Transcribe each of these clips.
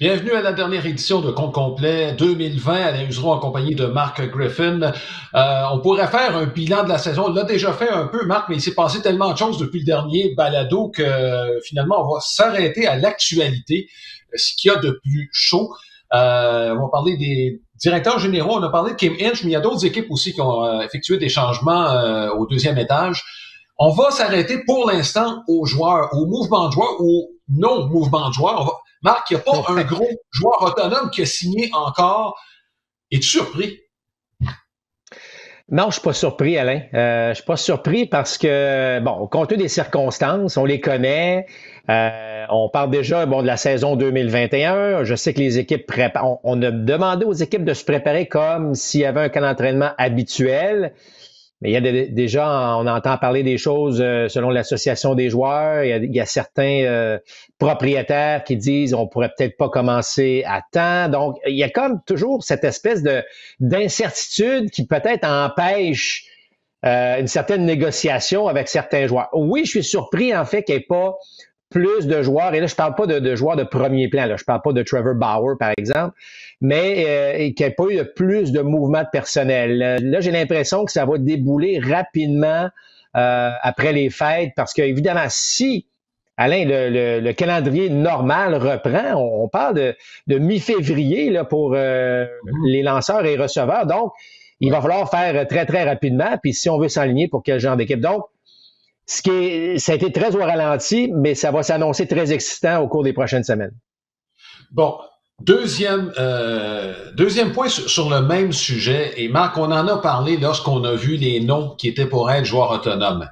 Bienvenue à la dernière édition de Compte complet 2020. Alain Usereau en compagnie de Mark Griffin. On pourrait faire un bilan de la saison. On l'a déjà fait un peu, Marc, mais il s'est passé tellement de choses depuis le dernier balado que finalement, on va s'arrêter à l'actualité, ce qu'il y a de plus chaud. On va parler des directeurs généraux. On a parlé de Kim Inch, mais il y a d'autres équipes aussi qui ont effectué des changements au deuxième étage. On va s'arrêter pour l'instant aux joueurs, au mouvement de joueurs, au non-mouvement de joueurs. Marc, il n'y a pas un gros joueur autonome qui a signé encore. Es-tu surpris? Non, je suis pas surpris, Alain. Je suis pas surpris parce que, bon, compte tenu des circonstances, on les connaît. On parle déjà de la saison 2021. Je sais que les équipes préparent. On a demandé aux équipes de se préparer comme s'il y avait un camp d'entraînement habituel. Mais il y a déjà, on entend parler des choses selon l'association des joueurs. Il y a certains propriétaires qui disent on pourrait peut-être pas commencer à temps. Donc, il y a comme toujours cette espèce d'incertitude qui peut-être empêche une certaine négociation avec certains joueurs. Oui, je suis surpris en fait qu'il n'y ait pas plus de joueurs, et là, je parle pas de joueurs de premier plan, là, je parle pas de Trevor Bauer, par exemple, mais qu'il n'y ait pas eu plus de mouvement de personnel. Là, j'ai l'impression que ça va débouler rapidement après les fêtes, parce que, évidemment, si, Alain, le calendrier normal reprend, on parle de mi-février là, pour les lanceurs et receveurs, donc il va falloir faire très, très rapidement, puis si on veut s'aligner pour quel genre d'équipe. Donc, ça a été très au ralenti, mais ça va s'annoncer très excitant au cours des prochaines semaines. Bon, deuxième point sur le même sujet, et Marc, on en a parlé lorsqu'on a vu les noms qui étaient pour être joueurs autonomes.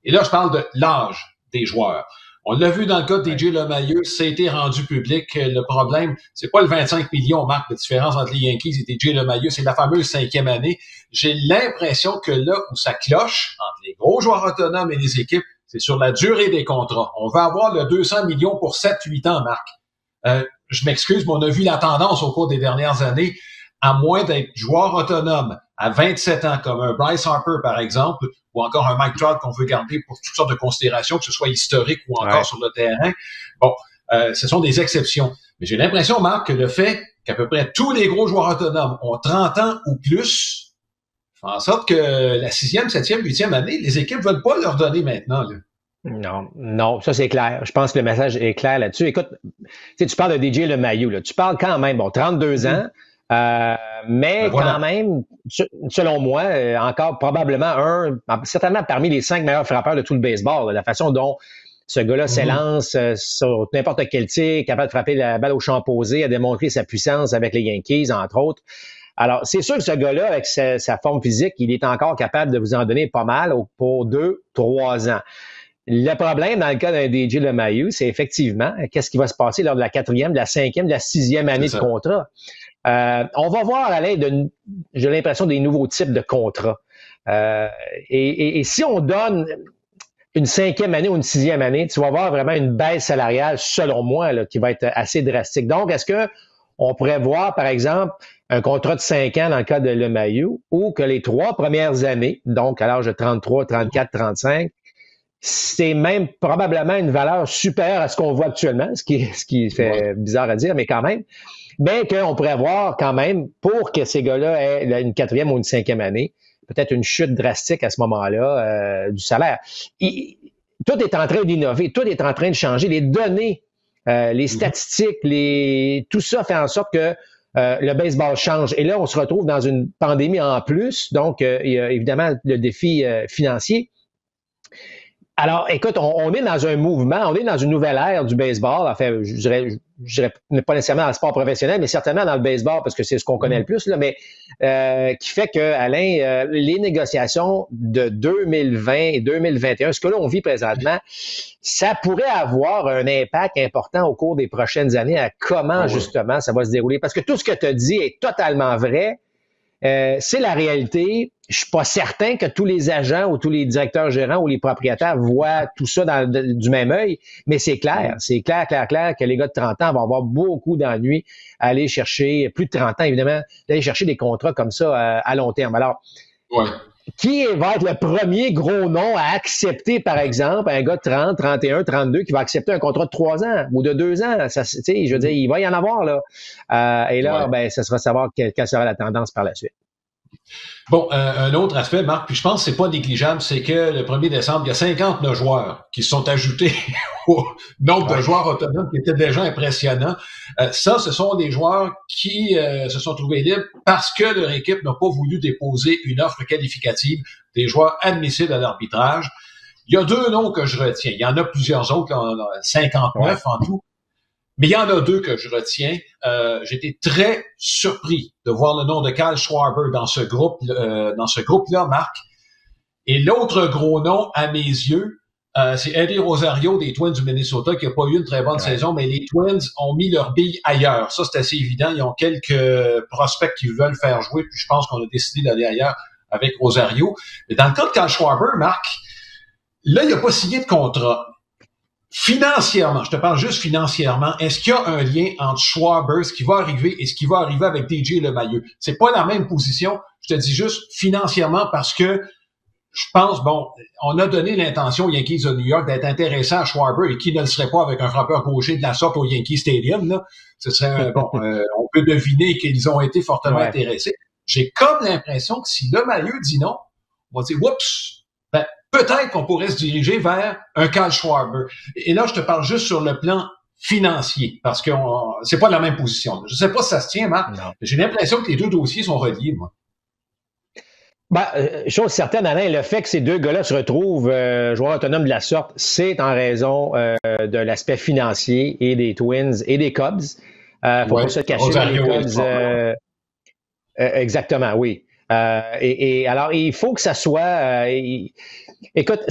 Et là, je parle de l'âge des joueurs. On l'a vu dans le cas de DJ LeMahieu, ça a été rendu public. Le problème, c'est pas le 25 millions, Marc, la différence entre les Yankees et DJ LeMahieu, c'est la fameuse 5e année. J'ai l'impression que là où ça cloche entre les gros joueurs autonomes et les équipes, c'est sur la durée des contrats. On va avoir le 200 millions pour 7-8 ans, Marc. Je m'excuse, mais on a vu la tendance au cours des dernières années, à moins d'être joueur autonome à 27 ans, comme un Bryce Harper, par exemple, ou encore un Mike Trout qu'on veut garder pour toutes sortes de considérations, que ce soit historique ou encore sur le terrain. Bon, ce sont des exceptions. Mais j'ai l'impression, Marc, que le fait qu'à peu près tous les gros joueurs autonomes ont 30 ans ou plus, fait en sorte que la 6e, 7e, 8e année, les équipes veulent pas leur donner maintenant, là. Non, ça c'est clair. Je pense que le message est clair là-dessus. Écoute, tu parles de DJ LeMahieu, là. Tu parles quand même, 32 ans, mais voilà. Quand même, selon moi, encore probablement certainement parmi les 5 meilleurs frappeurs de tout le baseball, là, la façon dont ce gars-là s'élance sur n'importe quel tir, capable de frapper la balle au champ posé, a démontré sa puissance avec les Yankees, entre autres. Alors, c'est sûr que ce gars-là, avec sa forme physique, il est encore capable de vous en donner pas mal pour 2-3 ans. Le problème, dans le cas d'un DJ LeMahieu, c'est effectivement qu'est-ce qui va se passer lors de la 4e, de la 5e, de la 6e année de contrat. On va voir, Alain, j'ai l'impression, des nouveaux types de contrats. Et si on donne une 5e année ou une 6e année, tu vas voir vraiment une baisse salariale, selon moi, là, qui va être assez drastique. Donc, est-ce que on pourrait voir, par exemple, un contrat de 5 ans dans le cas de LeMahieu, ou que les 3 premières années, donc à l'âge de 33, 34, 35, c'est même probablement une valeur supérieure à ce qu'on voit actuellement, ce qui fait bizarre à dire, mais quand même. Mais qu'on pourrait voir quand même, pour que ces gars-là aient une 4e ou une 5e année, peut-être une chute drastique à ce moment-là du salaire. Tout est en train d'innover, tout est en train de changer. Les données, les statistiques, tout ça fait en sorte que le baseball change. Et là, on se retrouve dans une pandémie en plus, donc il y a évidemment le défi financier. Alors, écoute, on est dans un mouvement, on est dans une nouvelle ère du baseball. Enfin, je dirais pas nécessairement dans le sport professionnel, mais certainement dans le baseball, parce que c'est ce qu'on connaît le plus, là, mais qui fait que, Alain, les négociations de 2020 et 2021, ce que là, on vit présentement, ça pourrait avoir un impact important au cours des prochaines années à comment, justement, ça va se dérouler. Parce que tout ce que tu as dit est totalement vrai. C'est la réalité. Je suis pas certain que tous les agents ou tous les directeurs gérants ou les propriétaires voient tout ça du même œil, mais c'est clair que les gars de 30 ans vont avoir beaucoup d'ennuis à aller chercher, plus de 30 ans évidemment, d'aller chercher des contrats comme ça à long terme. Alors, qui va être le premier gros nom à accepter, par exemple, un gars de 30, 31, 32 qui va accepter un contrat de 3 ans ou de 2 ans? Ça, je veux dire, il va y en avoir, là. Et là, ben, ça sera savoir quelle sera la tendance par la suite. Bon, un autre aspect, Marc, puis je pense que c'est pas négligeable, c'est que le 1er décembre, il y a 59 joueurs qui se sont ajoutés au nombre de joueurs autonomes qui était déjà impressionnant. Ça, ce sont des joueurs qui se sont trouvés libres parce que leur équipe n'a pas voulu déposer une offre qualificative, des joueurs admissibles à l'arbitrage. Il y a 2 noms que je retiens. Il y en a plusieurs autres, là, 59 en tout. Mais il y en a 2 que je retiens. J'étais très surpris de voir le nom de Kyle Schwarber dans ce groupe-là, Marc. Et l'autre gros nom, à mes yeux, c'est Eddie Rosario des Twins du Minnesota, qui n'a pas eu une très bonne saison, mais les Twins ont mis leur bille ailleurs. Ça, c'est assez évident. Ils ont quelques prospects qui veulent faire jouer, puis je pense qu'on a décidé d'aller ailleurs avec Rosario. Mais dans le cas de Kyle Schwarber, Marc, là, il n'a pas signé de contrat. Financièrement, je te parle juste financièrement, est-ce qu'il y a un lien entre Schwarber, ce qui va arriver, et ce qui va arriver avec DJ LeMahieu? C'est pas la même position, je te dis juste financièrement parce que je pense, bon, on a donné l'intention aux Yankees de New York d'être intéressants à Schwarber et qui ne le serait pas avec un frappeur gaucher de la sorte au Yankee Stadium, là. Ce serait, bon, on peut deviner qu'ils ont été fortement intéressés. J'ai comme l'impression que si LeMahieu dit non, on va dire, oups, ben, peut-être qu'on pourrait se diriger vers un Kyle Schwarber. Et là, je te parle juste sur le plan financier, parce que c'est pas la même position. Je sais pas si ça se tient, Marc, mais j'ai l'impression que les 2 dossiers sont reliés, moi. Ben, chose certaine, Alain, le fait que ces 2 gars-là se retrouvent joueurs autonomes de la sorte, c'est en raison de l'aspect financier et des Twins et des Cubs. Faut pas se cacher les Cubs. Exactement, oui. Et alors, il faut que ça soit... écoute,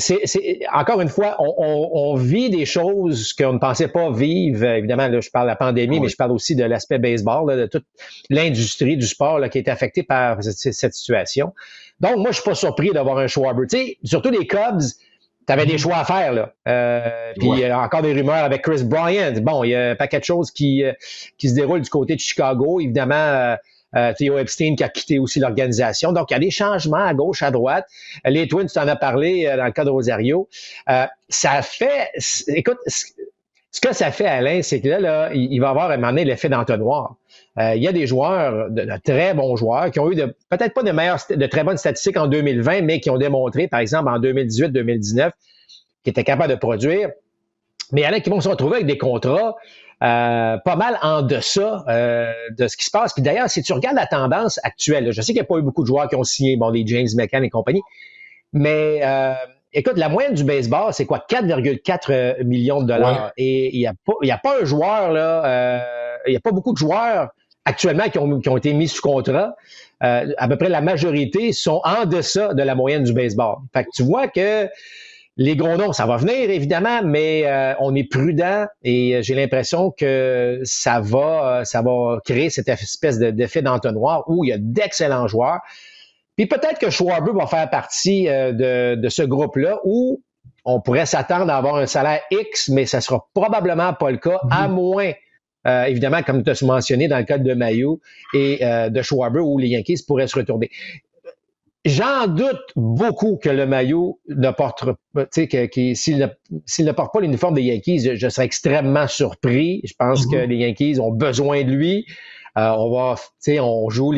encore une fois, on vit des choses qu'on ne pensait pas vivre. Évidemment, là, je parle de la pandémie, mais je parle aussi de l'aspect baseball, là, de toute l'industrie du sport là, qui est affectée par cette situation. Donc, moi, je suis pas surpris d'avoir un Schwarber. Tu sais, surtout les Cubs, tu avais des choix à faire, là. Puis il y a encore des rumeurs avec Chris Bryant. Bon, il y a un paquet de choses qui se déroulent du côté de Chicago. Évidemment, Theo Epstein qui a quitté aussi l'organisation. Donc, il y a des changements à gauche, à droite. Les Twins, tu en as parlé dans le cas de Rosario. Ça fait... Écoute, ce que ça fait, Alain, c'est que là, il va y avoir à un moment donné l'effet d'entonnoir. Il y a des joueurs, de très bons joueurs, qui ont eu peut-être pas de très bonnes statistiques en 2020, mais qui ont démontré, par exemple, en 2018-2019, qu'ils étaient capables de produire. Mais il y en a qui vont se retrouver avec des contrats pas mal en deçà de ce qui se passe. Puis d'ailleurs, si tu regardes la tendance actuelle, là, je sais qu'il n'y a pas eu beaucoup de joueurs qui ont signé, bon, les James McCann et compagnie, mais écoute, la moyenne du baseball, c'est quoi? 4,4 millions de dollars. Ouais. Et il n'y a pas un joueur, là, il n'y a pas beaucoup de joueurs actuellement qui ont été mis sous contrat. À peu près la majorité sont en deçà de la moyenne du baseball. Fait que tu vois que les gros noms, ça va venir, évidemment, mais on est prudent et j'ai l'impression que ça va créer cette espèce d'effet d'entonnoir où il y a d'excellents joueurs. Puis peut-être que Schwarber va faire partie de ce groupe-là où on pourrait s'attendre à avoir un salaire X, mais ça sera probablement pas le cas, à moins, évidemment, comme tu as mentionné dans le cas de LeMahieu et de Schwarber, où les Yankees pourraient se retourner. J'en doute beaucoup que LeMahieu ne porte, tu sais, s'il ne porte pas l'uniforme des Yankees, je serais extrêmement surpris. Je pense que les Yankees ont besoin de lui. On joue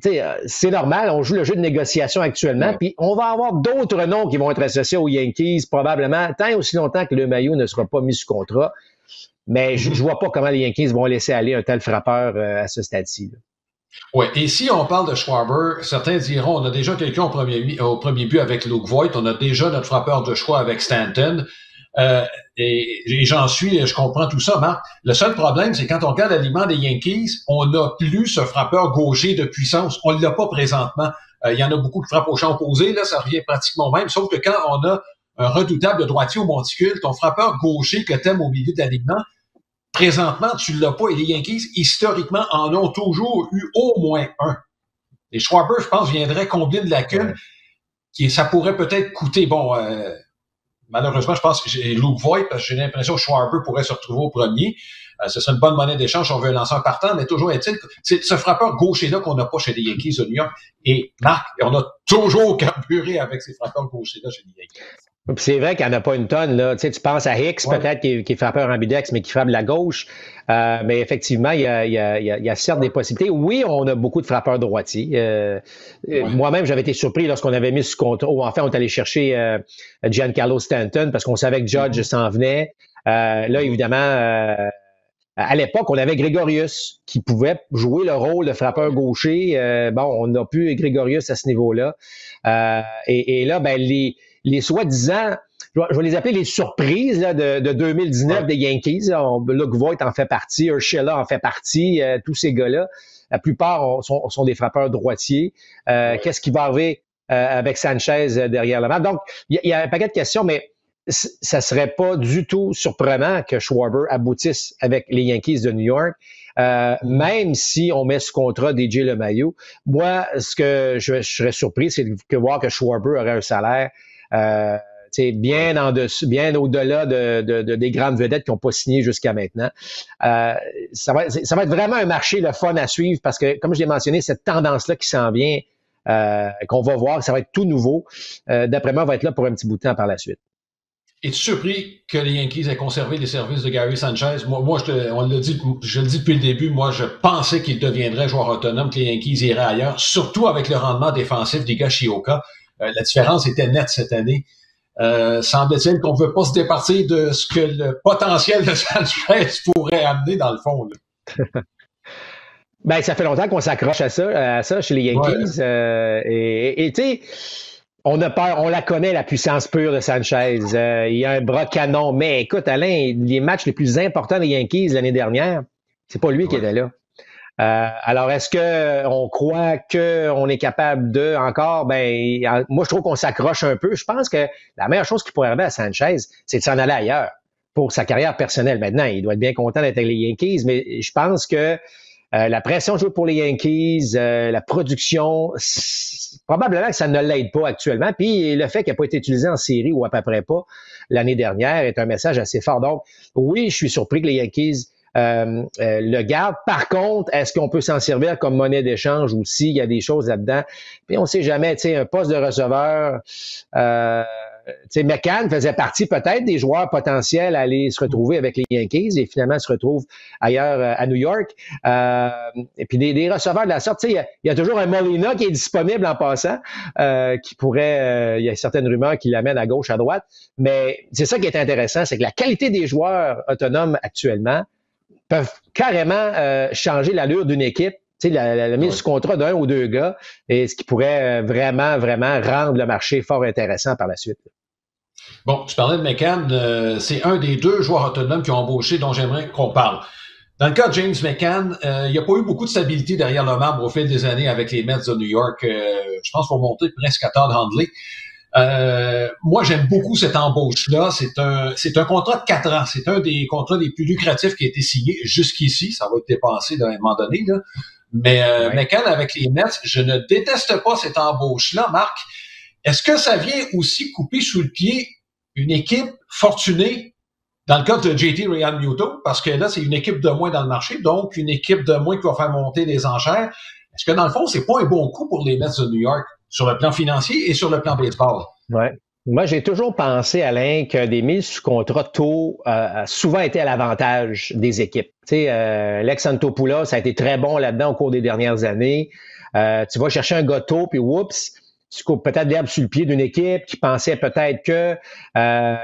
c'est normal, on joue le jeu de négociation actuellement, puis on va avoir d'autres noms qui vont être associés aux Yankees probablement, tant et aussi longtemps que LeMahieu ne sera pas mis sous contrat. Mais je vois pas comment les Yankees vont laisser aller un tel frappeur à ce stade-ci. Oui, et si on parle de Schwarber, certains diront on a déjà quelqu'un au premier but avec Luke Voit, on a déjà notre frappeur de choix avec Stanton. Et je comprends tout ça, Marc. Le seul problème, c'est quand on regarde l'alignement des Yankees, on n'a plus ce frappeur gaucher de puissance. On ne l'a pas présentement. Il y en a beaucoup qui frappent au champ opposé, là, ça revient pratiquement au même, sauf que quand on a un redoutable droitier au monticule, ton frappeur gaucher que t'aimes au milieu de l'alignement, présentement, tu ne l'as pas. Et les Yankees, historiquement, en ont toujours eu au moins un. Et Schwarber, je pense, viendrait combler une lacune qui, ça pourrait peut-être coûter, malheureusement, je pense que j'ai Luke Voigt, parce que j'ai l'impression que Schwarber pourrait se retrouver au premier. Ce serait une bonne monnaie d'échange si on veut un lanceur partant, mais toujours est-il que c'est ce frappeur gaucher-là qu'on n'a pas chez les Yankees de New York. Et Marc, on a toujours carburé avec ces frappeurs gauchers-là chez les Yankees. C'est vrai qu'il n'y en a pas une tonne. Là. Tu sais, tu penses à Hicks, peut-être, qui est frappeur ambidex, mais qui frappe de la gauche. Mais effectivement, il y a certes des possibilités. Oui, on a beaucoup de frappeurs droitiers. Moi-même, j'avais été surpris lorsqu'on avait mis ce contrat. Enfin, on est allé chercher Giancarlo Stanton parce qu'on savait que Judge s'en venait. Là, évidemment, à l'époque, on avait Grégorius qui pouvait jouer le rôle de frappeur gaucher. On n'a plus Grégorius à ce niveau-là. Et là, ben les soi-disant, je vais les appeler les surprises là, de 2019 des Yankees. Luke Voigt en fait partie, Urshela en fait partie, tous ces gars-là. La plupart sont des frappeurs droitiers. Qu'est-ce qui va arriver avec Sanchez derrière la main? Donc, il y a un paquet de questions, mais ça serait pas du tout surprenant que Schwarber aboutisse avec les Yankees de New York. Même si on met ce contrat DJ LeMahieu. Moi, ce que je serais surpris, c'est de voir que Schwarber aurait un salaire bien en dessous, bien au-delà des grandes vedettes qui n'ont pas signé jusqu'à maintenant. Ça va être vraiment un marché le fun à suivre parce que, comme je l'ai mentionné, cette tendance-là qui s'en vient, qu'on va voir, ça va être tout nouveau. D'après moi, on va être là pour un petit bout de temps par la suite. Es-tu surpris que les Yankees aient conservé les services de Gary Sanchez? Moi, je le dis depuis le début, moi, je pensais qu'il deviendrait joueur autonome, que les Yankees iraient ailleurs, surtout avec le rendement défensif des Higashioka. La différence était nette cette année. Semble-t-il qu'on ne veut pas se départir de ce que le potentiel de Sanchez pourrait amener dans le fond. Ben, ça fait longtemps qu'on s'accroche à ça chez les Yankees. Et tu sais, on a peur, on la connaît, la puissance pure de Sanchez. Il y a un bras canon. Mais écoute, Alain, les matchs les plus importants des Yankees l'année dernière, c'est pas lui qui était là. Alors, est-ce que on croit qu'on est capable de encore? Ben, moi, je trouve qu'on s'accroche un peu. Je pense que la meilleure chose qui pourrait arriver à Sanchez, c'est de s'en aller ailleurs pour sa carrière personnelle. Maintenant, il doit être bien content d'être avec les Yankees, mais je pense que la pression de jouer pour les Yankees, la production, probablement que ça ne l'aide pas actuellement. Puis le fait qu'il n'a pas été utilisé en série ou à peu près pas l'année dernière est un message assez fort. Donc, oui, je suis surpris que les Yankees le gardent. Par contre, est-ce qu'on peut s'en servir comme monnaie d'échange aussi? Il y a des choses là-dedans. Puis on ne sait jamais, tu sais, un poste de receveur... McCann faisait partie peut-être des joueurs potentiels à aller se retrouver avec les Yankees et finalement se retrouve ailleurs à New York. Et puis des receveurs de la sorte, il y a toujours un Molina qui est disponible en passant, qui pourrait, il y a certaines rumeurs qui l'amènent à gauche, à droite. Mais c'est ça qui est intéressant, c'est que la qualité des joueurs autonomes actuellement peuvent carrément changer l'allure d'une équipe. Tu sais, la mise sous contrat d'un ou deux gars, et ce qui pourrait vraiment, vraiment rendre le marché fort intéressant par la suite. Bon, tu parlais de McCann, c'est un des deux joueurs autonomes qui ont embauché dont j'aimerais qu'on parle. Dans le cas de James McCann, il n'y a pas eu beaucoup de stabilité derrière le marbre au fil des années avec les Mets de New York. Je pense qu'il faut monter presque à Todd Hundley. Moi, j'aime beaucoup cette embauche-là. C'est un contrat de 4 ans. C'est un des contrats les plus lucratifs qui a été signé jusqu'ici. Ça va être dépensé à un moment donné, là. Mais McCann avec les Mets, je ne déteste pas cette embauche-là, Marc. Est-ce que ça vient aussi couper sous le pied une équipe fortunée dans le cas de JT Realmuto? Parce que là, c'est une équipe de moins dans le marché, donc une équipe de moins qui va faire monter les enchères. Est-ce que dans le fond, c'est pas un bon coup pour les Mets de New York sur le plan financier et sur le plan baseball? Ouais. Moi, j'ai toujours pensé, Alain, que des mises sous contrat tôt a souvent été à l'avantage des équipes. Tu sais, Lex Antopoulos, ça a été très bon là-dedans au cours des dernières années. Tu vas chercher un gars tôt, puis whoops, tu coupes peut-être l'herbe sur le pied d'une équipe qui pensait peut-être que...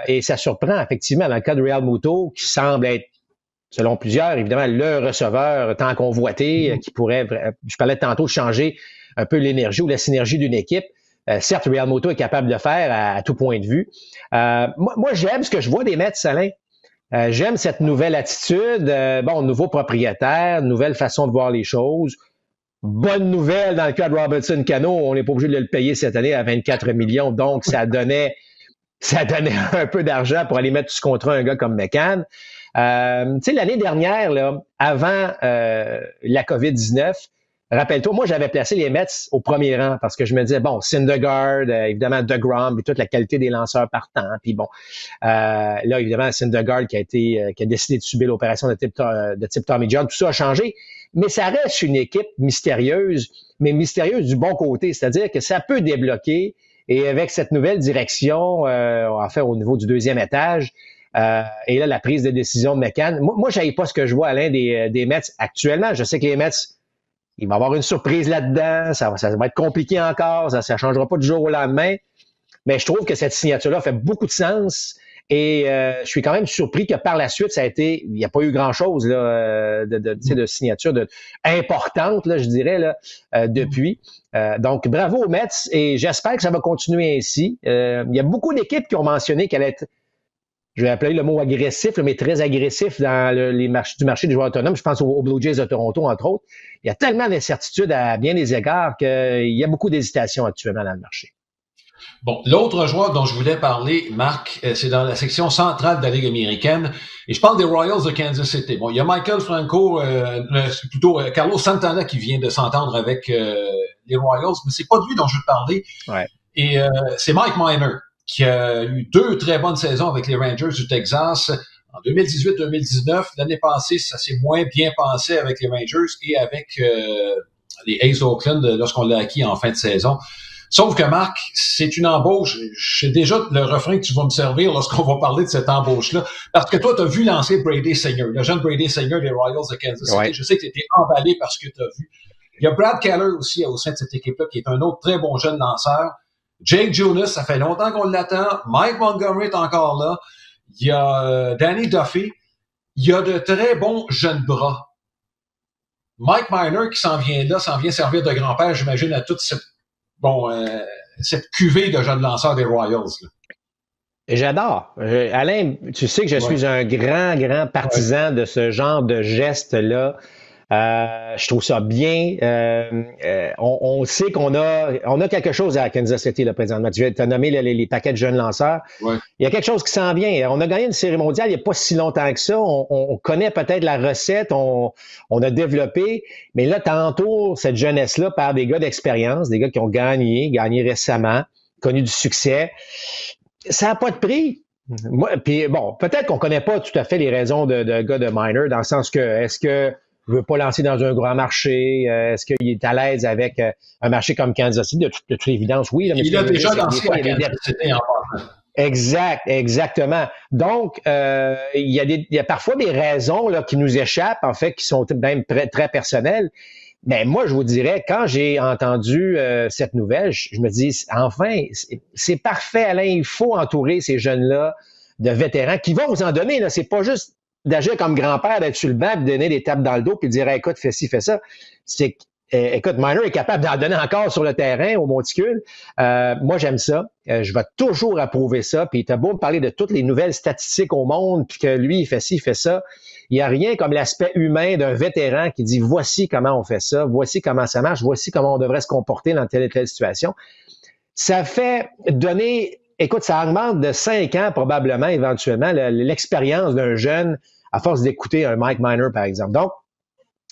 et ça surprend, effectivement, dans le cas de Realmuto, qui semble être, selon plusieurs, évidemment, le receveur tant convoité, qui pourrait, je parlais tantôt, changer un peu l'énergie ou la synergie d'une équipe. Certes, Realmuto est capable de le faire à tout point de vue. Moi, j'aime ce que je vois des Mets, Alain. J'aime cette nouvelle attitude. Nouveau propriétaire, nouvelle façon de voir les choses. Bonne nouvelle dans le cas de Robinson Cano, on n'est pas obligé de le payer cette année à 24 millions, donc ça donnait un peu d'argent pour aller mettre sous contrat un gars comme McCann. Tu sais, l'année dernière, là, avant la COVID-19, Rappelle-toi, moi, j'avais placé les Mets au premier rang parce que je me disais, bon, Syndergaard, évidemment, DeGrom, puis toute la qualité des lanceurs partants. Puis bon, là, évidemment, Syndergaard qui a décidé de subir l'opération de type Tommy John, tout ça a changé. Mais ça reste une équipe mystérieuse, mais mystérieuse du bon côté. C'est-à-dire que ça peut débloquer. Et avec cette nouvelle direction, en fait, au niveau du deuxième étage, et là, la prise de décision de McCann, moi je n'avais pas ce que je vois, Alain, des Mets actuellement. Je sais que les Mets, il va y avoir une surprise là-dedans, ça va être compliqué encore, ça ne changera pas du jour au lendemain, mais je trouve que cette signature-là fait beaucoup de sens et je suis quand même surpris que par la suite, il n'y a pas eu grand-chose là, de signature importante, là, je dirais, là, depuis. Donc, bravo aux Mets et j'espère que ça va continuer ainsi. Il y a beaucoup d'équipes qui ont mentionné qu'elle est, je vais appeler le mot agressif, mais très agressif dans du marché des joueurs autonomes. Je pense aux Blue Jays de Toronto, entre autres. Il y a tellement d'incertitudes à bien des égards qu'il y a beaucoup d'hésitations actuellement dans le marché. Bon, l'autre joueur dont je voulais parler, Marc, c'est dans la section centrale de la Ligue américaine. Et je parle des Royals de Kansas City. Bon, il y a Michael Franco, plutôt Carlos Santana qui vient de s'entendre avec les Royals, mais c'est pas de lui dont je veux parler. Ouais. Et c'est Mike Minor, qui a eu 2 très bonnes saisons avec les Rangers du Texas en 2018-2019. L'année passée, ça s'est moins bien passé avec les Rangers et avec les A's d'Oakland lorsqu'on l'a acquis en fin de saison. Sauf que, Marc, c'est une embauche. Je sais déjà le refrain que tu vas me servir lorsqu'on va parler de cette embauche-là. Parce que toi, tu as vu lancer Brady Singer, le jeune Brady Singer des Royals de Kansas City. Ouais. Je sais que tu étais emballé par ce que tu as vu. Il y a Brad Keller aussi au sein de cette équipe-là, qui est un autre très bon jeune lanceur. Jake Jonas, ça fait longtemps qu'on l'attend. Mike Montgomery est encore là. Il y a Danny Duffy. Il y a de très bons jeunes bras. Mike Minor qui s'en vient servir de grand-père, j'imagine, à toute cette cuvée de jeunes lanceurs des Royals. Là. J'adore. Alain, tu sais que je suis un grand partisan de ce genre de geste-là. Je trouve ça bien. On sait qu'on a quelque chose à Kansas City là, présentement. Tu as nommé les paquets de jeunes lanceurs. Ouais. Il y a quelque chose qui s'en vient. On a gagné une série mondiale il n'y a pas si longtemps que ça. On connaît peut-être la recette, on a développé, mais là, t'entoures cette jeunesse-là par des gars d'expérience, des gars qui ont gagné récemment, connu du succès. Ça n'a pas de prix. Puis bon, peut-être qu'on connaît pas tout à fait les raisons de gars de Minor, dans le sens que est-ce que ne veut pas lancer dans un grand marché? Est-ce qu'il est à l'aise avec un marché comme Kansas City? De toute évidence, oui. Là, mais il a déjà lancé à Kansas City en passant. Exactement. Donc, il y a parfois des raisons là, qui nous échappent, en fait, qui sont même très personnelles. Mais moi, je vous dirais, quand j'ai entendu cette nouvelle, je me dis, enfin, c'est parfait, Alain, il faut entourer ces jeunes-là de vétérans qui vont vous en donner. Là, c'est pas juste d'agir comme grand-père, d'être sur le banc, de donner des tapes dans le dos, puis de dire, écoute, fais ci, fais ça. C'est écoute, Minor est capable d'en donner encore sur le terrain, au monticule. Moi, j'aime ça. Je vais toujours approuver ça. Puis t'as beau me parler de toutes les nouvelles statistiques au monde, puis que lui, il fait ci, il fait ça. Il n'y a rien comme l'aspect humain d'un vétéran qui dit, voici comment on fait ça, voici comment ça marche, voici comment on devrait se comporter dans telle et telle situation. Ça fait donner... Écoute, ça augmente de 5 ans probablement, éventuellement, l'expérience d'un jeune à force d'écouter un Mike Minor, par exemple. Donc,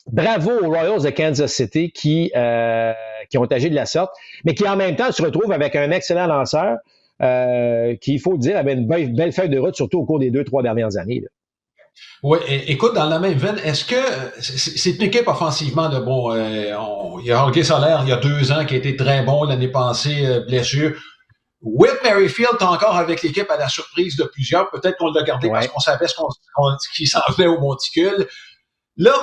bravo aux Royals de Kansas City qui ont agi de la sorte, mais qui en même temps se retrouvent avec un excellent lanceur qui, il faut le dire, avait une belle feuille de route, surtout au cours des 2-3 dernières années. Là. Oui, écoute, dans la même veine, est-ce que c'est une équipe offensivement de bon, il y a Jorge Soler il y a 2 ans qui a été très bon l'année passée, blessure. Whit Merrifield est encore avec l'équipe à la surprise de plusieurs. Peut-être qu'on l'a gardé parce qu'on savait qu'il s'en venait au monticule. Là,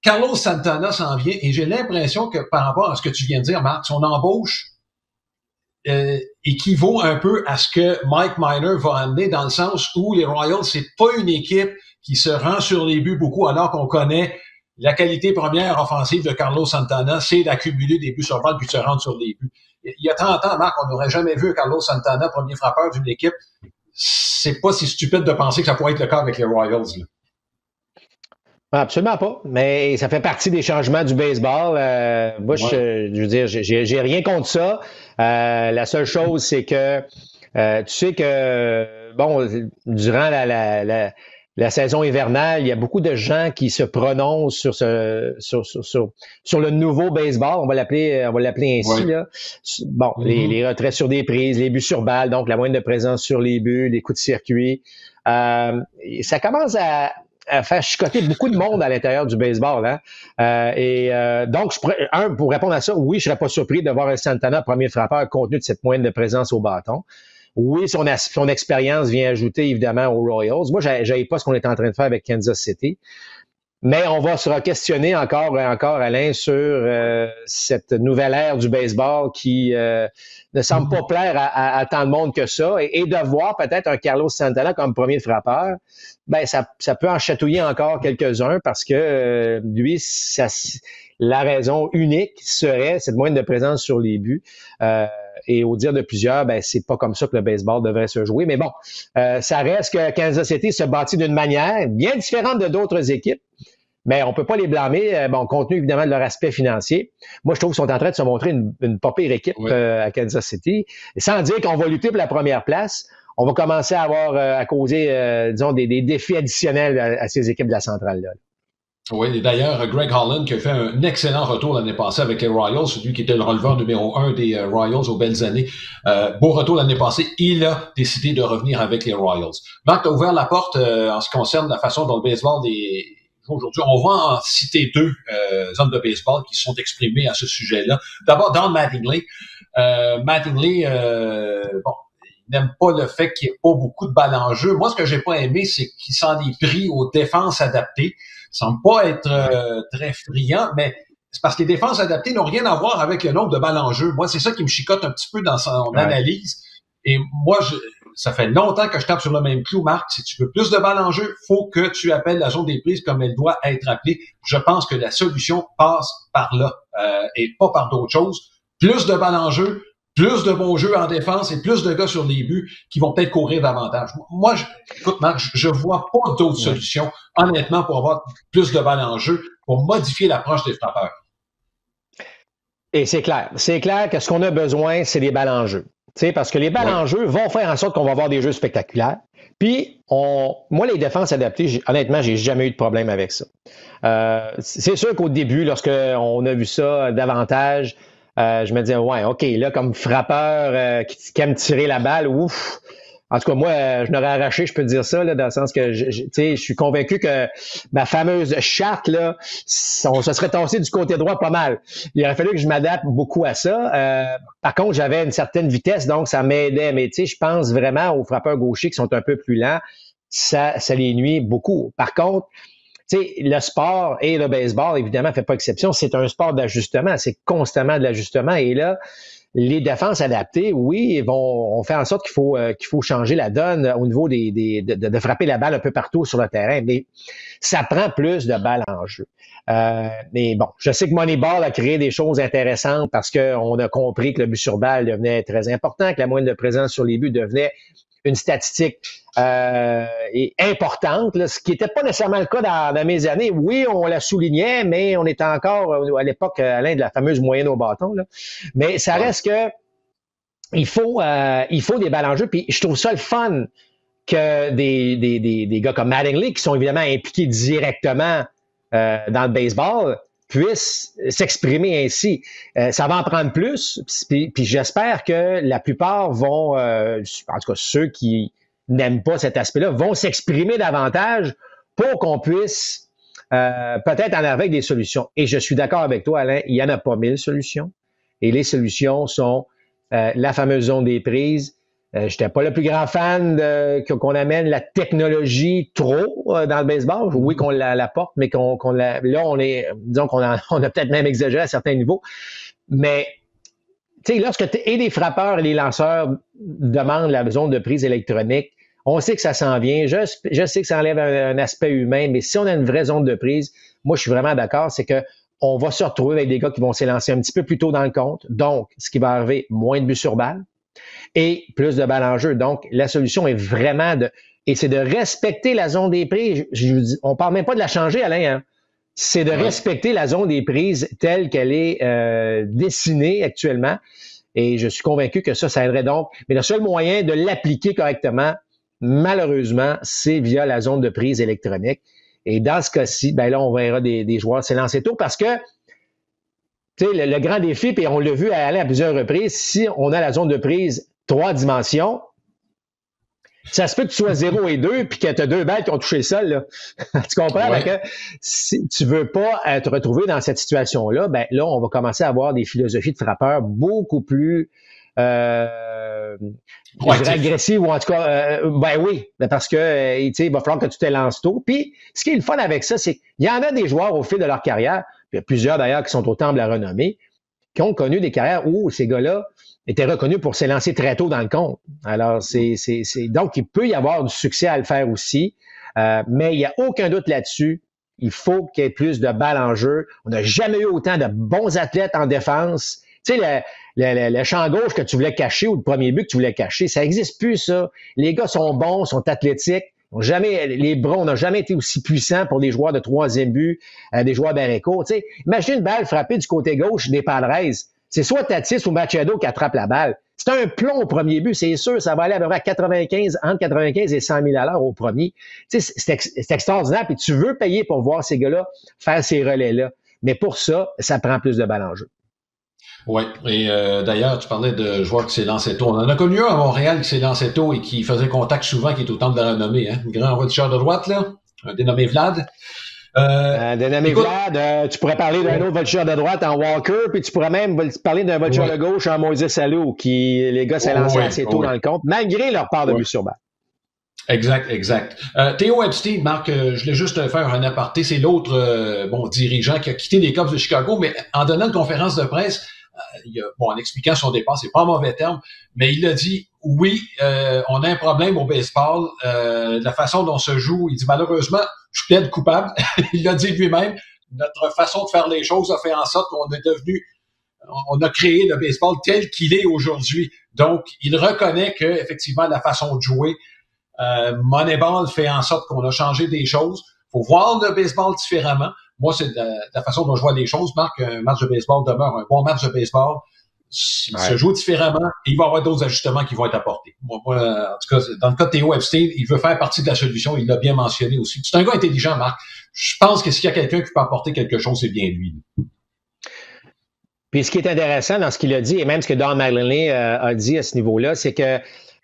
Carlos Santana s'en vient et j'ai l'impression que par rapport à ce que tu viens de dire, Marc, son embauche équivaut un peu à ce que Mike Minor va amener dans le sens où les Royals, c'est pas une équipe qui se rend sur les buts beaucoup alors qu'on connaît la qualité première offensive de Carlos Santana, c'est d'accumuler des buts sur balle puis de se rendre sur les buts. Il y a 30 ans, Marc, on n'aurait jamais vu Carlos Santana, premier frappeur d'une équipe. C'est pas si stupide de penser que ça pourrait être le cas avec les Royals. Là. Absolument pas, mais ça fait partie des changements du baseball. Moi, je veux dire, j'ai rien contre ça. La seule chose, c'est que tu sais que, bon, durant la la saison hivernale, il y a beaucoup de gens qui se prononcent sur le nouveau baseball, on va l'appeler ainsi, Oui. là. Bon, les retraits sur des prises, les buts sur balle, donc la moyenne de présence sur les buts, les coups de circuit. Ça commence à faire chicoter beaucoup de monde à l'intérieur du baseball, hein. Donc, pour répondre à ça, oui, je serais pas surpris de voir un Santana premier frappeur compte tenu de cette moyenne de présence au bâton. Oui, son expérience vient ajouter évidemment aux Royals. Moi, j'avais pas ce qu'on est en train de faire avec Kansas City. Mais on va se questionner encore, Alain, sur cette nouvelle ère du baseball qui ne semble pas plaire à tant de monde que ça. Et de voir peut-être un Carlos Santana comme premier frappeur, ben ça peut en chatouiller encore quelques-uns parce que lui, la raison unique serait cette moyenne de présence sur les buts. Et au dire de plusieurs, ben c'est pas comme ça que le baseball devrait se jouer. Mais bon, ça reste que Kansas City se bâtit d'une manière bien différente de d'autres équipes. Mais on peut pas les blâmer, compte tenu évidemment de leur aspect financier. Moi, je trouve qu'ils sont en train de se montrer une pas pire équipe à Kansas City. Et sans dire qu'on va lutter pour la première place, on va commencer à avoir à causer, disons, des défis additionnels à ces équipes de la centrale là. Oui, et d'ailleurs, Greg Holland qui a fait un excellent retour l'année passée avec les Royals, celui qui était le releveur numéro 1 des Royals aux belles années. Beau retour l'année passée, il a décidé de revenir avec les Royals. Marc, tu as ouvert la porte en ce qui concerne la façon dont le baseball est aujourd'hui. On va en citer deux hommes de baseball qui se sont exprimés à ce sujet-là. D'abord, Don Mattingly. Mattingly, il n'aime pas le fait qu'il n'y ait pas beaucoup de balles en jeu. Moi, ce que j'ai pas aimé, c'est qu'il s'en est pris aux défenses adaptées. Il semble pas être très friand, mais c'est parce que les défenses adaptées n'ont rien à voir avec le nombre de balles en jeu. Moi, c'est ça qui me chicote un petit peu dans son analyse. Et moi, ça fait longtemps que je tape sur le même clou, Marc. Si tu veux plus de balles en jeu, faut que tu appelles la zone des prises comme elle doit être appelée. Je pense que la solution passe par là et pas par d'autres choses. Plus de balles en jeu, plus de bons jeux en défense et plus de gars sur les buts qui vont peut-être courir davantage. Moi, écoute, Marc, je vois pas d'autres solutions, honnêtement, pour avoir plus de balles en jeu, pour modifier l'approche des frappeurs. Et c'est clair. C'est clair que ce qu'on a besoin, c'est des balles en jeu. T'sais, parce que les balles en jeu vont faire en sorte qu'on va avoir des jeux spectaculaires. Puis, moi, les défenses adaptées, honnêtement, j'ai jamais eu de problème avec ça. C'est sûr qu'au début, lorsqu'on a vu ça davantage, je me disais, ouais, OK, là, comme frappeur qui aime tirer la balle, ouf. En tout cas, moi, je n'aurais arraché, je peux dire ça, là, dans le sens que je suis convaincu que ma fameuse charte, là, on se serait tassé du côté droit pas mal. Il aurait fallu que je m'adapte beaucoup à ça. Par contre, j'avais une certaine vitesse, donc ça m'aidait. Mais je pense vraiment aux frappeurs gauchers qui sont un peu plus lents. Ça les nuit beaucoup. Par contre, le sport et le baseball, évidemment, fait pas exception. C'est un sport d'ajustement. C'est constamment de l'ajustement. Et là, les défenses adaptées, oui, on fait en sorte qu'il faut changer la donne au niveau de frapper la balle un peu partout sur le terrain. Mais ça prend plus de balles en jeu. Mais bon, je sais que Moneyball a créé des choses intéressantes parce qu'on a compris que le but sur balle devenait très important, que la moyenne de présence sur les buts devenait une statistique importante, là, ce qui n'était pas nécessairement le cas dans mes années. Oui, on la soulignait, mais on était encore à l'époque, Alain, de la fameuse moyenne au bâton. Là. Mais ça reste que il faut des balles en jeu. Puis je trouve ça le fun que des gars comme Mattingly, qui sont évidemment impliqués directement dans le baseball, puissent s'exprimer ainsi. Ça va en prendre plus, puis j'espère que la plupart vont, en tout cas ceux qui n'aiment pas cet aspect-là, vont s'exprimer davantage pour qu'on puisse peut-être en avec des solutions. Et je suis d'accord avec toi, Alain, il n'y en a pas 1000 solutions. Et les solutions sont la fameuse zone des prises. J'étais pas le plus grand fan qu'on amène la technologie trop dans le baseball. Oui, qu'on la porte, mais là, disons qu'on a peut-être même exagéré à certains niveaux. Mais, tu sais, lorsque les frappeurs et les lanceurs demandent la zone de prise électronique, on sait que ça s'en vient. Je sais que ça enlève un aspect humain, mais si on a une vraie zone de prise, moi, je suis vraiment d'accord, c'est que on va se retrouver avec des gars qui vont s'élancer un petit peu plus tôt dans le compte. Donc, ce qui va arriver, moins de buts sur balle et plus de balles en jeu. Donc, la solution est vraiment c'est de respecter la zone des prises. On parle même pas de la changer, Alain, hein. C'est de respecter la zone des prises telle qu'elle est dessinée actuellement. Et je suis convaincu que ça aiderait donc. Mais le seul moyen de l'appliquer correctement, malheureusement, c'est via la zone de prise électronique. Et dans ce cas-ci, ben là, on verra des joueurs s'élancer tôt parce que tu sais, le grand défi, puis on l'a vu aller à plusieurs reprises, si on a la zone de prise 3 dimensions, ça se peut que tu sois 0 et 2 puis que tu as 2 balles qui ont touché le sol. Là. Tu comprends? Ouais. Que si tu veux pas te retrouver dans cette situation-là, ben là, on va commencer à avoir des philosophies de frappeurs beaucoup plus agressives, ou en tout cas, ben oui, parce que il va falloir que tu t'élances tôt. Puis, ce qui est le fun avec ça, c'est qu'il y en a des joueurs au fil de leur carrière, puis il y a plusieurs d'ailleurs qui sont au temple de la renommée, qui ont connu des carrières où ces gars-là étaient reconnus pour s'élancer très tôt dans le compte. Alors, donc, il peut y avoir du succès à le faire aussi, mais il n'y a aucun doute là-dessus. Il faut qu'il y ait plus de balles en jeu. On n'a jamais eu autant de bons athlètes en défense. Tu sais, le champ gauche que tu voulais cacher ou le premier but que tu voulais cacher, ça n'existe plus, ça. Les gars sont bons, sont athlétiques. Les bras, on n'a jamais été aussi puissants pour des joueurs de troisième but, des joueurs barricaux. Tu sais, imagine une balle frappée du côté gauche des Padres. C'est soit Tatis ou Machado qui attrape la balle. C'est un plomb au premier but, c'est sûr, ça va aller à peu près entre 95 et 100 000 à l'heure au premier. Tu sais, c'est extraordinaire, puis tu veux payer pour voir ces gars-là faire ces relais-là. Mais pour ça, ça prend plus de balles en jeu. Oui, et d'ailleurs, tu parlais de joueurs qui s'est lancé tôt. On en a connu un à Montréal qui s'est lancé tôt et qui faisait contact souvent, qui est au temple de la renommée. Hein? Un grand voltigeur de droite, là, un dénommé Vlad. Dénommé Vlad, tu pourrais parler d'un autre voltigeur de droite en Walker, puis tu pourrais même parler d'un voltigeur de gauche en Moïse Salou, qui, les gars, s'est lancé assez tôt dans le compte, malgré leur part de but sur balle. Exact. Theo Epstein, Marc, je voulais juste faire un aparté. C'est l'autre dirigeant qui a quitté les Cubs de Chicago, mais en donnant une conférence de presse, en expliquant son départ, c'est pas un mauvais terme, mais il a dit, oui, on a un problème au baseball, la façon dont se joue. Il dit, malheureusement, je plaide coupable. Il l'a dit lui-même, notre façon de faire les choses a fait en sorte qu'on est devenu, on a créé le baseball tel qu'il est aujourd'hui. Donc, il reconnaît que effectivement la façon de jouer, Moneyball fait en sorte qu'on a changé des choses. Faut voir le baseball différemment. Moi, c'est la façon dont je vois les choses. Marc, un match de baseball demeure un bon match de baseball. Il se joue différemment et il va y avoir d'autres ajustements qui vont être apportés. Moi, en tout cas, dans le cas de Theo Epstein, il veut faire partie de la solution. Il l'a bien mentionné aussi. C'est un gars intelligent, Marc. Je pense que s'il y a quelqu'un qui peut apporter quelque chose, c'est bien lui. Puis ce qui est intéressant dans ce qu'il a dit, et même ce que Don Mattingly a dit à ce niveau-là, c'est que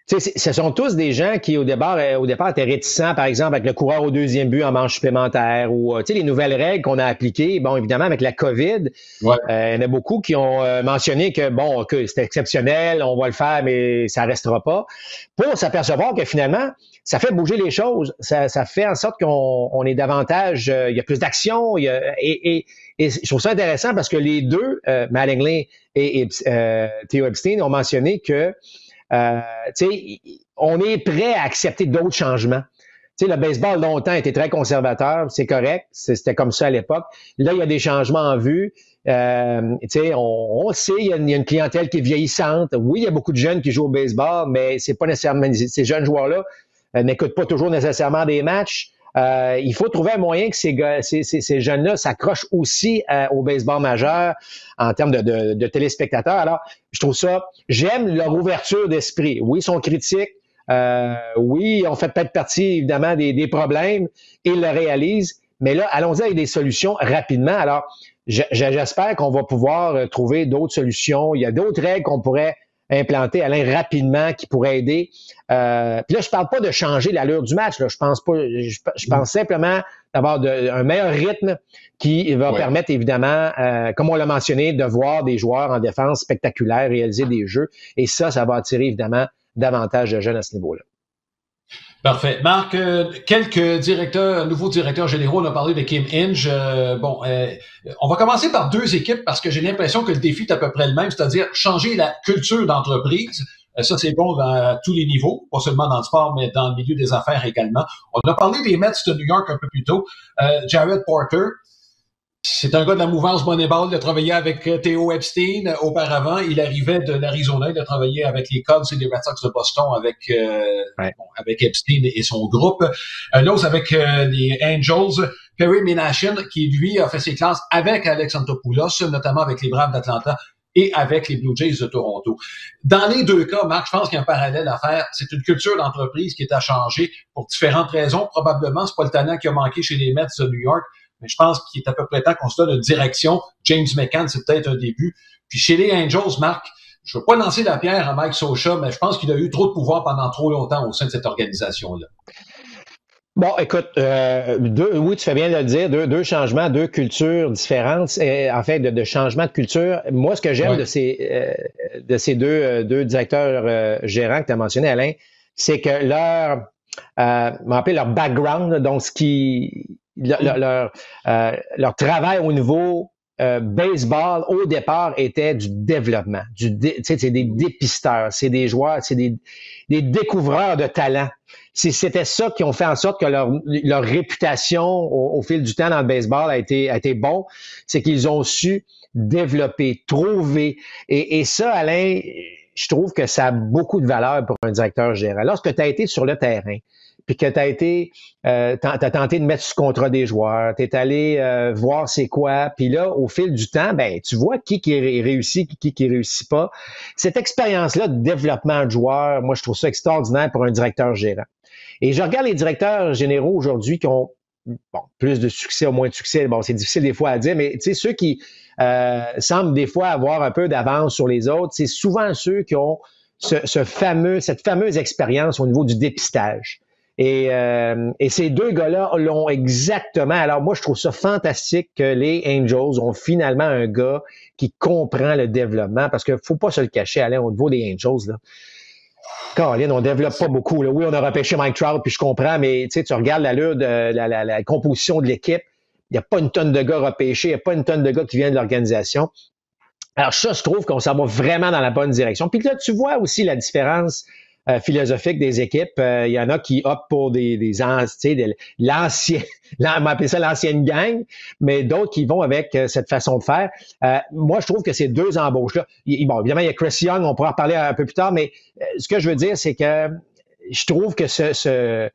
ce sont tous des gens qui, au départ, étaient réticents, par exemple, avec le coureur au deuxième but en manche supplémentaire ou, les nouvelles règles qu'on a appliquées. Bon, évidemment, avec la COVID, il y en a beaucoup qui ont mentionné que, que c'était exceptionnel, on va le faire, mais ça restera pas. Pour s'apercevoir que finalement, ça fait bouger les choses. Ça fait en sorte qu'on est davantage, il y a plus d'action. Et je trouve ça intéressant parce que les deux, Mattingly et Theo Epstein, ont mentionné que on est prêt à accepter d'autres changements. Le baseball, longtemps, était très conservateur, c'est correct, c'était comme ça à l'époque. Là, il y a des changements en vue. On sait, il y a une clientèle qui est vieillissante. Oui, il y a beaucoup de jeunes qui jouent au baseball, mais c'est pas nécessairement ces jeunes joueurs-là n'écoutent pas toujours nécessairement des matchs. Il faut trouver un moyen que ces jeunes-là s'accrochent aussi au baseball majeur en termes de téléspectateurs. Alors, je trouve ça, j'aime leur ouverture d'esprit. Oui, ils sont critiques. Oui, on fait peut-être partie, évidemment, des problèmes et ils le réalisent. Mais là, allons-y avec des solutions rapidement. Alors, j'espère qu'on va pouvoir trouver d'autres solutions. Il y a d'autres règles qu'on pourrait implanter, Alain, rapidement, qui pourrait aider. Puis là, je parle pas de changer l'allure du match. Là. Je pense pas. Je pense simplement d'avoir un meilleur rythme qui va permettre, évidemment, comme on l'a mentionné, de voir des joueurs en défense spectaculaires réaliser des jeux. Et ça va attirer, évidemment, davantage de jeunes à ce niveau-là. Parfait. Marc, quelques nouveaux directeurs généraux, on a parlé de Kim Inge. On va commencer par deux équipes parce que j'ai l'impression que le défi est à peu près le même, c'est-à-dire changer la culture d'entreprise. Ça, c'est bon à tous les niveaux, pas seulement dans le sport, mais dans le milieu des affaires également. On a parlé des Mets de New York un peu plus tôt. Jared Porter, c'est un gars de la mouvance Moneyball. Il a travaillé avec Theo Epstein auparavant. Il arrivait de l'Arizona. Il a travaillé avec les Cubs et les Red Sox de Boston avec Epstein et son groupe. L'autre avec les Angels, Perry Minasian, qui lui a fait ses classes avec Alex Antopoulos, notamment avec les Braves d'Atlanta et avec les Blue Jays de Toronto. Dans les deux cas, Marc, je pense qu'il y a un parallèle à faire. C'est une culture d'entreprise qui est à changer pour différentes raisons. Probablement, c'est pas le talent qui a manqué chez les Mets de New York, mais je pense qu'il est à peu près temps qu'on se donne une direction. James McCann, c'est peut-être un début. Puis chez les Angels, Marc, je veux pas lancer la pierre à Mike Scioscia, mais je pense qu'il a eu trop de pouvoir pendant trop longtemps au sein de cette organisation-là. Bon, écoute, oui, tu fais bien de le dire, deux changements, deux cultures différentes, en fait, de changement de culture. Moi, ce que j'aime de ces deux directeurs gérants que tu as mentionné, Alain, c'est que leur background, donc leur travail au niveau baseball, au départ, était du développement. C'est des dépisteurs, c'est des joueurs, c'est des découvreurs de talent. C'était ça qui ont fait en sorte que leur réputation au fil du temps dans le baseball a été bon. C'est qu'ils ont su développer, trouver. Et ça, Alain, je trouve que ça a beaucoup de valeur pour un directeur général. Lorsque tu as été sur le terrain, puis que t'as tenté de mettre sous contrat des joueurs, t'es allé voir c'est quoi, puis là, au fil du temps, ben tu vois qui réussit, qui réussit pas. Cette expérience-là de développement de joueurs, moi, je trouve ça extraordinaire pour un directeur gérant. Et je regarde les directeurs généraux aujourd'hui qui ont plus de succès ou moins de succès. Bon, c'est difficile des fois à dire, mais tu sais, ceux qui semblent des fois avoir un peu d'avance sur les autres, c'est souvent ceux qui ont cette fameuse expérience au niveau du dépistage. Et ces deux gars-là l'ont exactement. Alors moi, je trouve ça fantastique que les Angels ont finalement un gars qui comprend le développement, parce qu'il faut pas se le cacher, Alain, au niveau des Angels, là. Caroline, on développe pas beaucoup, là. Oui, on a repêché Mike Trout, puis je comprends, mais tu regardes l'allure de la composition de l'équipe, il n'y a pas une tonne de gars repêchés, il n'y a pas une tonne de gars qui viennent de l'organisation. Alors ça, je trouve qu'on s'en va vraiment dans la bonne direction. Puis là, tu vois aussi la différence philosophique des équipes. Il y en a qui optent pour l'ancien, on va appeler ça l'ancienne gang, mais d'autres qui vont avec cette façon de faire. Moi, je trouve que ces deux embauches-là, bon, évidemment, il y a Chris Young, on pourra en reparler un peu plus tard, mais ce que je veux dire, c'est que je trouve que cette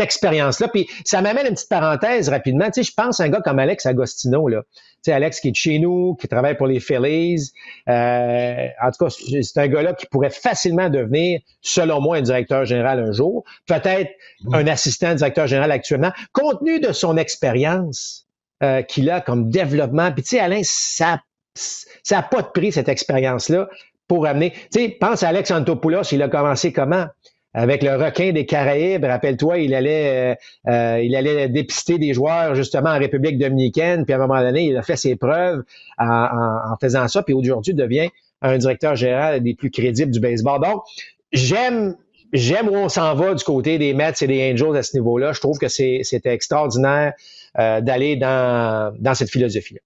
expérience-là, puis ça m'amène une petite parenthèse rapidement. Tu sais, je pense à un gars comme Alex Agostino, là. Tu sais, Alex qui est de chez nous, qui travaille pour les Phillies. En tout cas, c'est un gars-là qui pourrait facilement devenir, selon moi, un directeur général un jour. Peut-être un assistant directeur général actuellement. Compte tenu de son expérience qu'il a comme développement. Puis tu sais, Alain, ça a pas de prix, cette expérience-là, pour amener. Tu sais, pense à Alex Antopoulos, il a commencé comment? Avec le requin des Caraïbes, rappelle-toi, il allait dépister des joueurs justement en République dominicaine, puis à un moment donné, il a fait ses preuves en faisant ça, puis aujourd'hui, il devient un directeur général des plus crédibles du baseball. Donc, j'aime où on s'en va du côté des Mets et des Angels à ce niveau-là. Je trouve que c'était extraordinaire d'aller dans cette philosophie-là.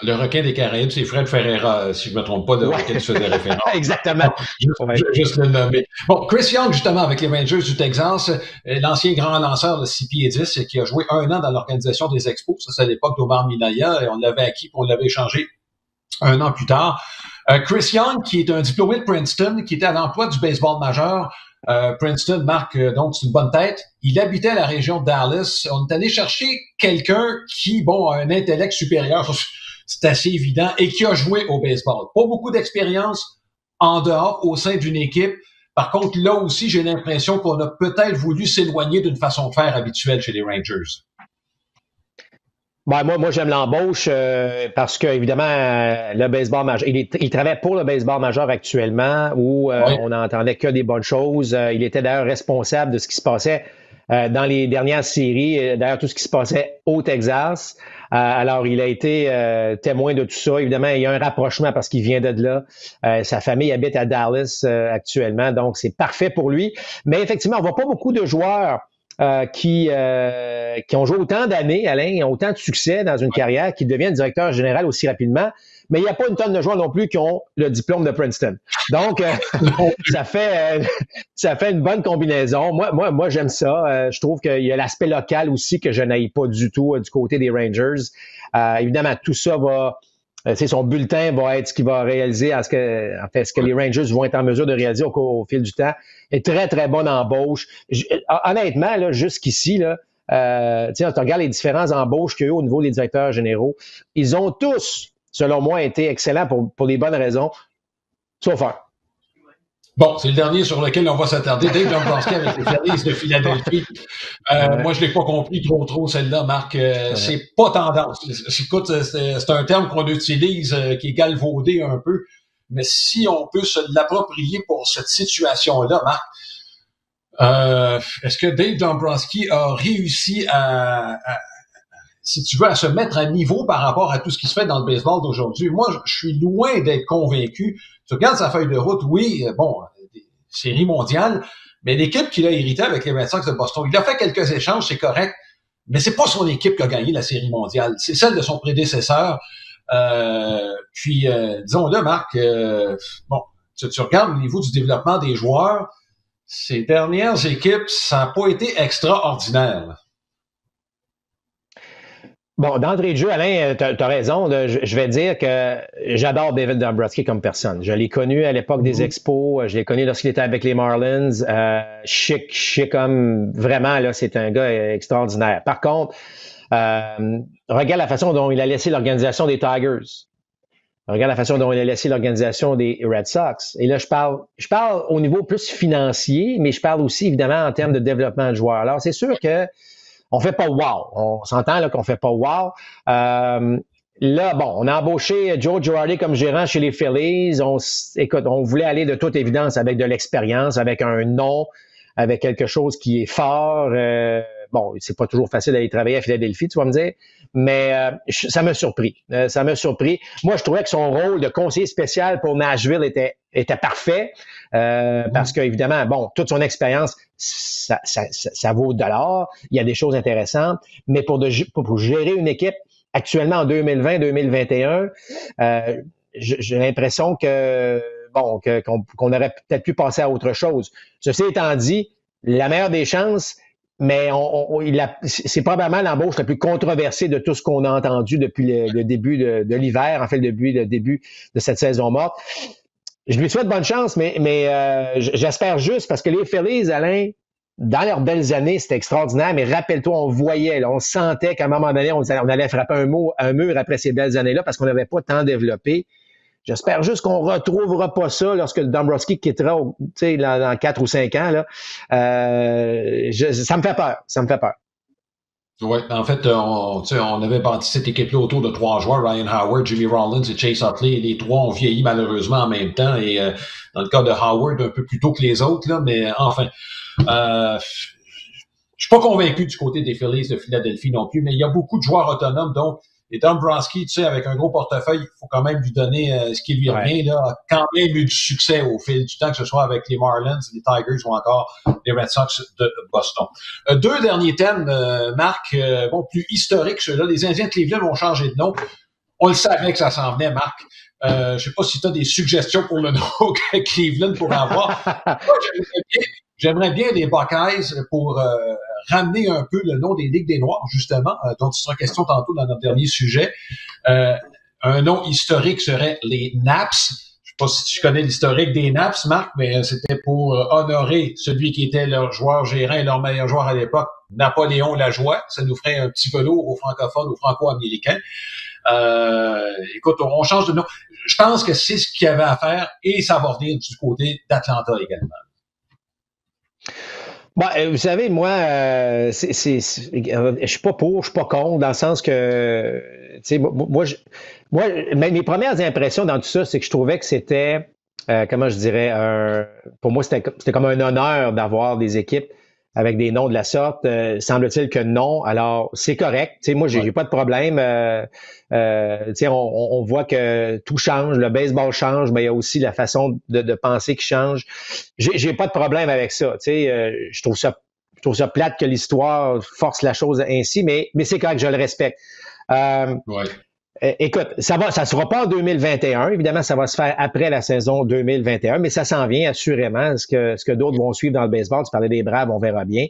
Le requin des Caraïbes, c'est Fred Ferreira, si je ne me trompe pas, de lequel tu faisais référence. Exactement. Juste le nommer. Bon, Chris Young, justement, avec les Rangers du Texas, l'ancien grand lanceur de 6 pieds 10, qui a joué 1 an dans l'organisation des Expos. Ça, c'est à l'époque d'Omar Minaya, et on l'avait acquis, puis on l'avait échangé 1 an plus tard. Chris Young, qui est un diplômé de Princeton, qui était à l'emploi du baseball majeur. Princeton, Marc, donc c'est une bonne tête. Il habitait à la région de Dallas. On est allé chercher quelqu'un qui, a un intellect supérieur, c'est assez évident, et qui a joué au baseball. Pas beaucoup d'expérience en dehors, au sein d'une équipe. Par contre, là aussi, j'ai l'impression qu'on a peut-être voulu s'éloigner d'une façon de faire habituelle chez les Rangers. Ben, moi, j'aime l'embauche parce que, évidemment, le baseball majeur, il travaille pour le baseball majeur actuellement où on n'entendait que des bonnes choses. Il était d'ailleurs responsable de ce qui se passait dans les dernières séries, d'ailleurs tout ce qui se passait au Texas. Alors, il a été témoin de tout ça. Évidemment, il y a un rapprochement parce qu'il vient de là. Sa famille habite à Dallas actuellement, donc c'est parfait pour lui. Mais effectivement, on voit pas beaucoup de joueurs qui ont joué autant d'années, Alain, ont autant de succès dans une carrière, qui deviennent directeur général aussi rapidement. Mais il n'y a pas une tonne de joueurs non plus qui ont le diplôme de Princeton. Donc, ça fait une bonne combinaison. Moi, j'aime ça. Je trouve qu'il y a l'aspect local aussi que je n'haïs pas du tout du côté des Rangers. Évidemment, tout ça va... son bulletin va être ce qu'il va réaliser, ce que les Rangers vont être en mesure de réaliser au fil du temps. Et très, très bonne embauche. Honnêtement, là, jusqu'ici, là, tu regardes les différentes embauches qu'il y a eu au niveau des directeurs généraux. Ils ont tous selon moi, a été excellent pour les bonnes raisons, so far. Bon, c'est le dernier sur lequel on va s'attarder. Dave Dombrowski avec les Phillies de Philadelphie. Moi, je l'ai pas compris trop celle-là, Marc. C'est pas tendance. Écoute, c'est un terme qu'on utilise qui est galvaudé un peu. Mais si on peut se l'approprier pour cette situation-là, Marc, est-ce que Dave Dombrowski a réussi si tu veux, à se mettre à niveau par rapport à tout ce qui se fait dans le baseball d'aujourd'hui? Moi, je suis loin d'être convaincu. Tu regardes sa feuille de route, oui, bon, série mondiale, mais l'équipe qu'il a héritée avec les Red Sox de Boston, il a fait quelques échanges, c'est correct, mais c'est pas son équipe qui a gagné la série mondiale, c'est celle de son prédécesseur. Disons-le, Marc, bon, tu regardes au niveau du développement des joueurs, ces dernières équipes, ça n'a pas été extraordinaire. Bon, d'entrée de jeu, Alain, tu as raison. Je vais dire que j'adore David Dombrowski comme personne. Je l'ai connu à l'époque des Expos. Je l'ai connu lorsqu'il était avec les Marlins. Chic comme vraiment, là, c'est un gars extraordinaire. Par contre, regarde la façon dont il a laissé l'organisation des Tigers. Regarde la façon dont il a laissé l'organisation des Red Sox. Et là, je parle au niveau plus financier, mais je parle aussi, évidemment, en termes de développement de joueurs. Alors, c'est sûr que on fait pas wow. On s'entend là qu'on fait pas wow. Là, bon, on a embauché Joe Girardi comme gérant chez les Phillies. Écoute, on voulait aller de toute évidence avec de l'expérience, avec un nom, avec quelque chose qui est fort. Bon, c'est pas toujours facile d'aller travailler à Philadelphie, tu vas me dire, mais ça m'a surpris. Ça m'a surpris. Moi, je trouvais que son rôle de conseiller spécial pour Nashville était parfait, parce que évidemment, bon, toute son expérience, ça vaut de l'or. Il y a des choses intéressantes, mais pour gérer une équipe actuellement en 2020-2021, j'ai l'impression que bon, qu'on aurait peut-être pu passer à autre chose. Ceci étant dit, la meilleure des chances, mais c'est probablement l'embauche la plus controversée de tout ce qu'on a entendu depuis le début de l'hiver, en fait, le début de cette saison morte. Je lui souhaite bonne chance, mais j'espère juste, parce que les Phillies, Alain, dans leurs belles années, c'était extraordinaire, mais rappelle-toi, on voyait, là, on sentait qu'à un moment donné, on allait frapper un mur après ces belles années-là parce qu'on n'avait pas tant développé. J'espère juste qu'on retrouvera pas ça lorsque le Dombrowski quittera, dans 4 ou 5 ans. Là. Ça me fait peur. Ça me fait peur. Oui, en fait, on avait bâti cette équipe-là autour de 3 joueurs, Ryan Howard, Jimmy Rollins et Chase Utley. Les 3 ont vieilli malheureusement en même temps. Et dans le cas de Howard, un peu plus tôt que les autres, là, mais enfin. Je suis pas convaincu du côté des Phillies de Philadelphie non plus, mais il y a beaucoup de joueurs autonomes, donc et Dombrowski, tu sais, avec un gros portefeuille, il faut quand même lui donner ce qui lui revient, là, a quand même eu du succès au fil du temps, que ce soit avec les Marlins, les Tigers ou encore les Red Sox de Boston. 2 derniers thèmes, Marc, bon, plus historiques, ceux-là. Les Indiens de Cleveland ont changé de nom. On le savait que ça s'en venait, Marc. Je sais pas si tu as des suggestions pour le nom que Cleveland pourrait avoir. Moi, j'aimerais bien les Buckeyes pour ramener un peu le nom des Ligues des Noirs, justement, dont il sera question tantôt dans notre dernier sujet. Un nom historique serait les Naps. Je sais pas si tu connais l'historique des Naps, Marc, mais c'était pour honorer celui qui était leur joueur gérant et leur meilleur joueur à l'époque, Napoléon Lajoie. Ça nous ferait un petit velours aux francophones, aux franco-américains. Écoute, on change de nom. Je pense que c'est ce qu'il y avait à faire et ça va venir du côté d'Atlanta également. Bon, vous savez, moi, je suis pas pour, je suis pas contre, dans le sens que, tu sais, moi, mes premières impressions dans tout ça, c'est que je trouvais que c'était, comment je dirais, pour moi, c'était comme un honneur d'avoir des équipes avec des noms de la sorte. Semble-t-il que non. Alors, c'est correct. Tu sais, moi, j'ai pas de problème. Tu sais, on voit que tout change, le baseball change, mais il y a aussi la façon de penser qui change. J'ai pas de problème avec ça. Tu sais, je trouve ça plate que l'histoire force la chose ainsi, mais c'est correct, je le respecte. Écoute, ça sera pas en 2021. Évidemment, ça va se faire après la saison 2021, mais ça s'en vient assurément. Ce que d'autres vont suivre dans le baseball, tu parlais des Braves, on verra bien.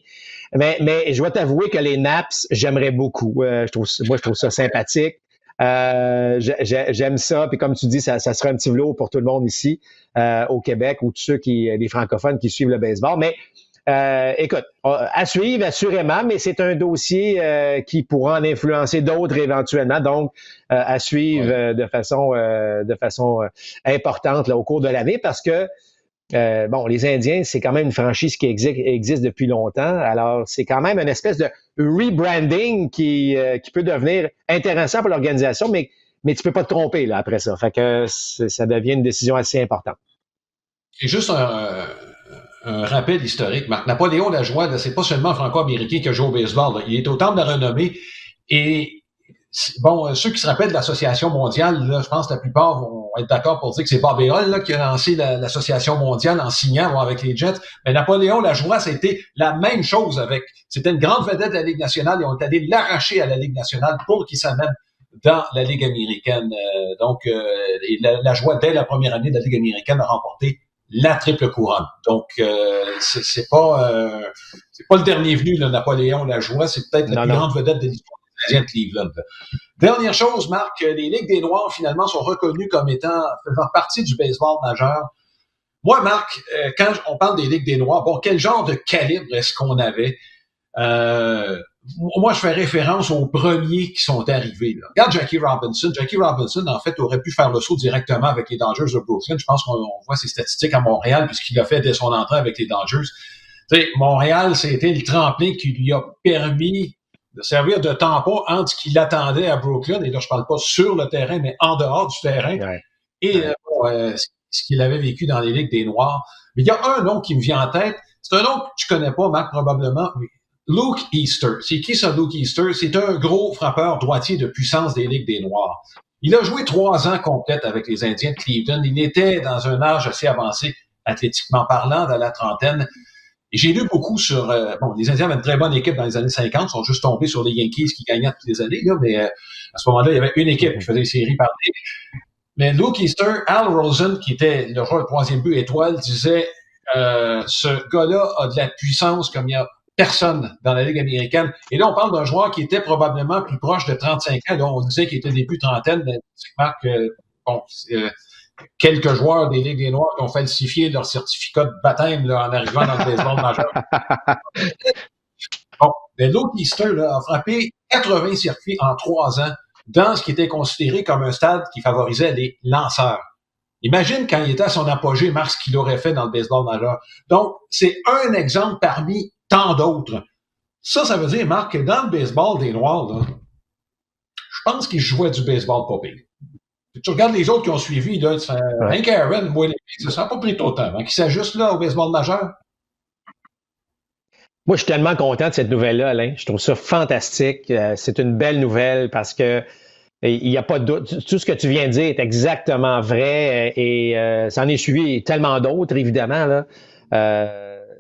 Mais je dois t'avouer que les Naps, j'aimerais beaucoup. Je trouve ça sympathique. J'aime ça. Puis comme tu dis, ça sera un petit velours pour tout le monde ici au Québec ou tous ceux les francophones qui suivent le baseball. Mais Écoute, à suivre assurément, mais c'est un dossier qui pourra en influencer d'autres éventuellement, donc à suivre de façon importante là, au cours de l'année, parce que bon, les Indiens, c'est quand même une franchise qui existe depuis longtemps. Alors, c'est quand même une espèce de rebranding qui peut devenir intéressant pour l'organisation, mais tu peux pas te tromper là après ça. Fait que ça devient une décision assez importante. C'est juste un rappel historique. Marc Napoléon Lajoie, c'est pas seulement franco-américain qui a joué au baseball. Là. Il est au temple de la renommée. Et bon, ceux qui se rappellent de l'Association mondiale, là, je pense que la plupart vont être d'accord pour dire que c'est Bob Hall là, qui a lancé l'Association mondiale en signant avec les Jets. Mais Napoléon Lajoie, c'était la même chose avec. C'était une grande vedette de la Ligue nationale et on est allé l'arracher à la Ligue nationale pour qu'il s'amène dans la Ligue américaine. Donc, Lajoie, dès la première année de la Ligue américaine, a remporté la triple couronne. Donc, c'est pas le dernier venu, là, Napoléon Lajoie, c'est peut-être la plus grande vedette de l'histoire des Indiens de Cleveland. Dernière chose, Marc, les Ligues des Noirs, finalement, sont reconnues comme étant faisant partie du baseball majeur. Moi, Marc, quand on parle des Ligues des Noirs, bon, quel genre de calibre est-ce qu'on avait? Moi, je fais référence aux premiers qui sont arrivés. Là. Regarde Jackie Robinson. Jackie Robinson, en fait, aurait pu faire le saut directement avec les Dodgers de Brooklyn. Je pense qu'on voit ses statistiques à Montréal puisqu'il l'a fait dès son entrée avec les Dodgers. Tu sais, Montréal, c'était le tremplin qui lui a permis de servir de tampon entre ce qu'il attendait à Brooklyn. Et là, je parle pas sur le terrain, mais en dehors du terrain. Ouais. Et ce qu'il avait vécu dans les Ligues des Noirs. Mais il y a un nom qui me vient en tête. C'est un nom que tu connais pas, Marc, probablement. Luke Easter. C'est qui ça, Luke Easter? C'est un gros frappeur droitier de puissance des Ligues des Noirs. Il a joué 3 ans complètes avec les Indiens de Cleveland. Il était dans un âge assez avancé, athlétiquement parlant, dans la trentaine. Et j'ai lu beaucoup sur... bon, les Indiens avaient une très bonne équipe dans les années 50. Ils sont juste tombés sur les Yankees qui gagnaient toutes les années. Là, mais à ce moment-là, il y avait une équipe qui faisait des séries par année. Mais Luke Easter, Al Rosen, qui était le joueur de troisième but étoile, disait ce gars-là a de la puissance comme il y a personne dans la Ligue américaine. Et là, on parle d'un joueur qui était probablement plus proche de 35 ans. Là, on disait qu'il était début trentaine, mais Marc, bon, quelques joueurs des Ligues des Noirs qui ont falsifié leur certificat de baptême là, en arrivant dans le baseball majeur. Bon, ben, Luke Easter là, a frappé 80 circuits en 3 ans dans ce qui était considéré comme un stade qui favorisait les lanceurs. Imagine quand il était à son apogée, Marc, ce qu'il aurait fait dans le baseball majeur. Donc, c'est un exemple parmi tant d'autres. Ça veut dire, Marc, que dans le baseball des Noirs, là, je pense qu'ils jouaient du baseball pas pire. Tu regardes les autres qui ont suivi, là, tu fais Hank Aaron, moi, ça n'a pas pris trop de temps. Hein, qui s'ajuste là au baseball majeur. Moi, je suis tellement content de cette nouvelle-là, Alain. Je trouve ça fantastique. C'est une belle nouvelle parce que il n'y a pas de doute. Tout ce que tu viens de dire est exactement vrai et ça en est suivi tellement d'autres, évidemment, là.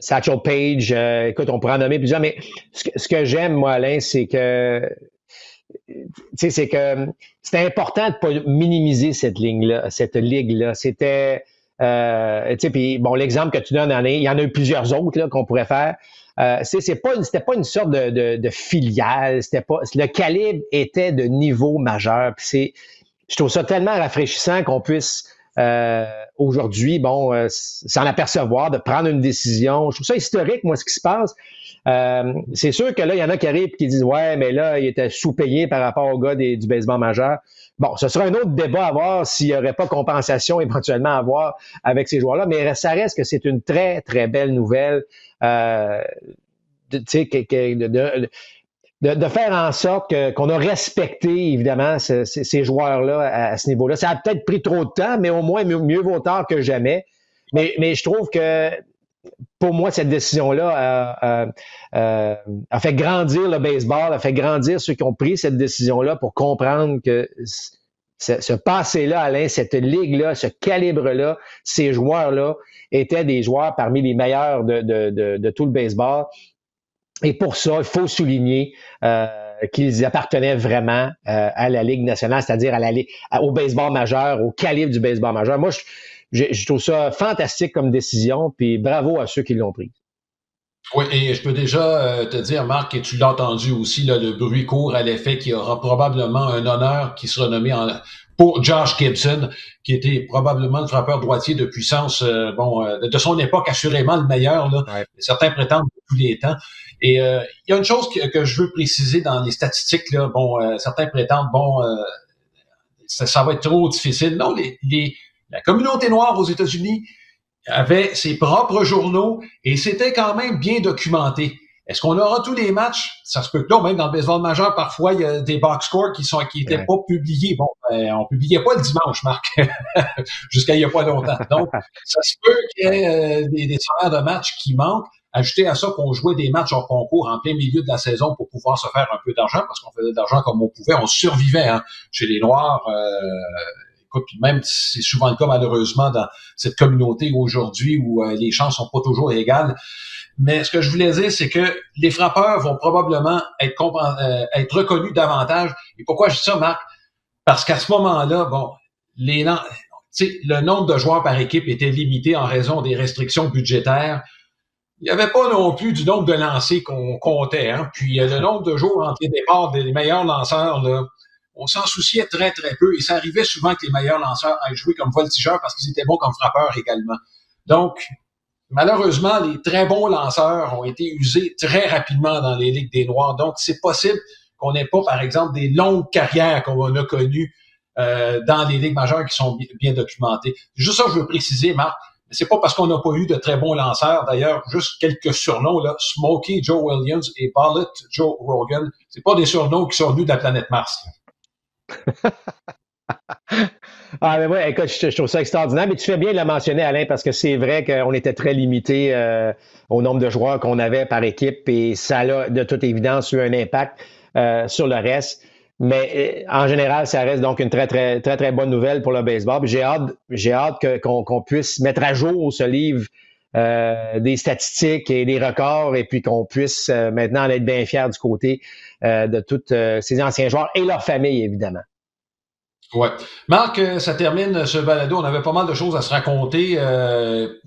Satchel Paige, écoute, on pourrait en nommer plusieurs, mais ce que j'aime, moi, Alain, c'est que c'était important de pas minimiser cette ligue-là. C'était, puis bon, l'exemple que tu donnes, il y en a eu plusieurs autres là, qu'on pourrait faire. C'était pas une sorte de filiale. Le calibre était de niveau majeur. Puis je trouve ça tellement rafraîchissant qu'on puisse aujourd'hui, s'en apercevoir, de prendre une décision. Je trouve ça historique, moi, ce qui se passe. C'est sûr que là, il y en a qui arrivent et qui disent « Ouais, mais là, il était sous-payé par rapport aux gars du baseball majeur. » Bon, ce sera un autre débat à avoir s'il n'y aurait pas compensation éventuellement à avoir avec ces joueurs-là, mais ça reste que c'est une très, très belle nouvelle de faire en sorte qu'on a respecté, évidemment, ces joueurs-là à ce niveau-là. Ça a peut-être pris trop de temps, mais au moins, mieux vaut tard que jamais. Mais je trouve que, pour moi, cette décision-là a fait grandir le baseball, a fait grandir ceux qui ont pris cette décision-là pour comprendre que ce passé-là, Alain, cette ligue-là, ce calibre-là, ces joueurs-là étaient des joueurs parmi les meilleurs de tout le baseball. Et pour ça, il faut souligner qu'ils appartenaient vraiment à la Ligue nationale, c'est-à-dire au baseball majeur, au calibre du baseball majeur. Moi, je trouve ça fantastique comme décision, puis bravo à ceux qui l'ont pris. Oui, et je peux déjà te dire, Marc, et tu l'as entendu aussi, là, le bruit court à l'effet qu'il y aura probablement un honneur qui sera nommé pour Josh Gibson, qui était probablement le frappeur droitier de puissance, de son époque, assurément le meilleur, là. Ouais. Certains prétendent de tous les temps. Et il y a une chose que je veux préciser dans les statistiques, là. Certains prétendent, ça va être trop difficile. Non, la communauté noire aux États-Unis avait ses propres journaux et c'était quand même bien documenté. Est-ce qu'on aura tous les matchs? Ça se peut que non, même dans le baseball majeur, parfois, il y a des box scores qui étaient pas publiés. On publiait pas le dimanche, Marc, jusqu'à il y a pas longtemps. Donc, ça se peut qu'il y ait des horaires de matchs qui manquent. Ajouter à ça qu'on jouait des matchs hors concours en plein milieu de la saison pour pouvoir se faire un peu d'argent, parce qu'on faisait de l'argent comme on pouvait, on survivait chez les Noirs. Écoute, même c'est souvent le cas malheureusement dans cette communauté aujourd'hui où les chances sont pas toujours égales. Mais ce que je voulais dire, c'est que les frappeurs vont probablement être reconnus davantage. Et pourquoi je dis ça, Marc? Parce qu'à ce moment-là, le nombre de joueurs par équipe était limité en raison des restrictions budgétaires. Il n'y avait pas non plus du nombre de lancers qu'on comptait. Puis le nombre de jours entre les départs des meilleurs lanceurs, là, on s'en souciait très, très peu. Et ça arrivait souvent que les meilleurs lanceurs aient joué comme voltigeurs parce qu'ils étaient bons comme frappeurs également. Donc, malheureusement, les très bons lanceurs ont été usés très rapidement dans les ligues des Noirs. Donc, c'est possible qu'on n'ait pas, par exemple, des longues carrières qu'on a connues dans les ligues majeures qui sont bien documentées. Juste ça, je veux préciser, Marc. C'est pas parce qu'on n'a pas eu de très bons lanceurs. D'ailleurs, juste quelques surnoms, là. Smokey Joe Williams et Bullet Joe Rogan. C'est pas des surnoms qui sont venus de la planète Mars. Mais ouais, écoute, je trouve ça extraordinaire, mais tu fais bien de le mentionner, Alain, parce que c'est vrai qu'on était très limité au nombre de joueurs qu'on avait par équipe et ça a de toute évidence eu un impact sur le reste. Mais en général, ça reste donc une très, très, très, très bonne nouvelle pour le baseball. J'ai hâte qu'on puisse mettre à jour ce livre des statistiques et des records et puis qu'on puisse maintenant en être bien fiers du côté de tous ces anciens joueurs et leurs familles, évidemment. Ouais. Marc, ça termine ce balado. On avait pas mal de choses à se raconter,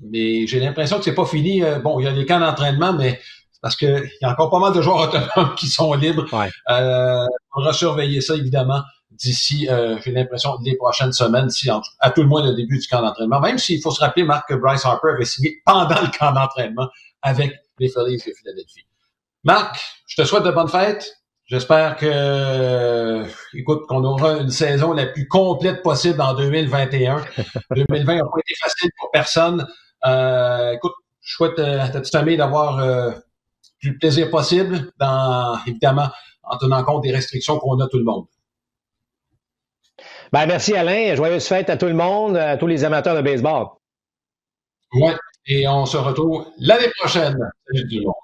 mais j'ai l'impression que c'est pas fini. Il y a des camps d'entraînement, mais c'est parce que il y a encore pas mal de joueurs autonomes qui sont libres. Ouais. On va surveiller ça, évidemment, d'ici, j'ai l'impression, les prochaines semaines, à tout le moins le début du camp d'entraînement. Même s'il faut se rappeler, Marc, que Bryce Harper avait signé pendant le camp d'entraînement avec les Phillies de Philadelphie. Marc, je te souhaite de bonnes fêtes. J'espère qu'on aura une saison la plus complète possible en 2021. 2020 n'a pas été facile pour personne. Je souhaite à ta petite famille d'avoir plus de plaisir possible, évidemment, en tenant compte des restrictions qu'on a tout le monde. Merci Alain. Joyeuses fêtes à tout le monde, à tous les amateurs de baseball. Ouais. Et on se retrouve l'année prochaine. Salut tout le monde.